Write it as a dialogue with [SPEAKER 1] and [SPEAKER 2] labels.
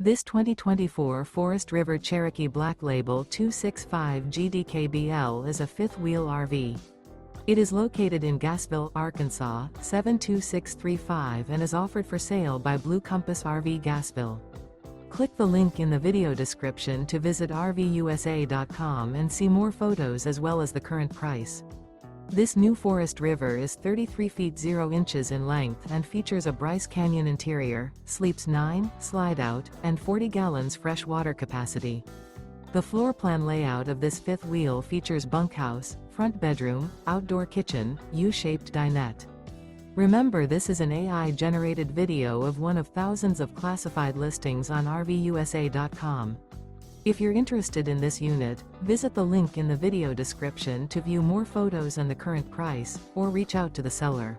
[SPEAKER 1] This 2024 Forest River Cherokee Black Label 265 GDKBL is a fifth-wheel RV. It is located in Gassville, Arkansas, 72635 and is offered for sale by Blue Compass RV Gassville. Click the link in the video description to visit RVUSA.com and see more photos as well as the current price. This new Forest River is 33 feet 0 inches in length and features a BRYCE Canyon interior, sleeps 9, Slideout, and 40 gallons fresh water capacity. The floor plan layout of this fifth wheel features bunkhouse, front bedroom, outdoor kitchen, U-shaped dinette. Remember, this is an AI-generated video of one of thousands of classified listings on RVUSA.com. If you're interested in this unit, visit the link in the video description to view more photos and the current price, or reach out to the seller.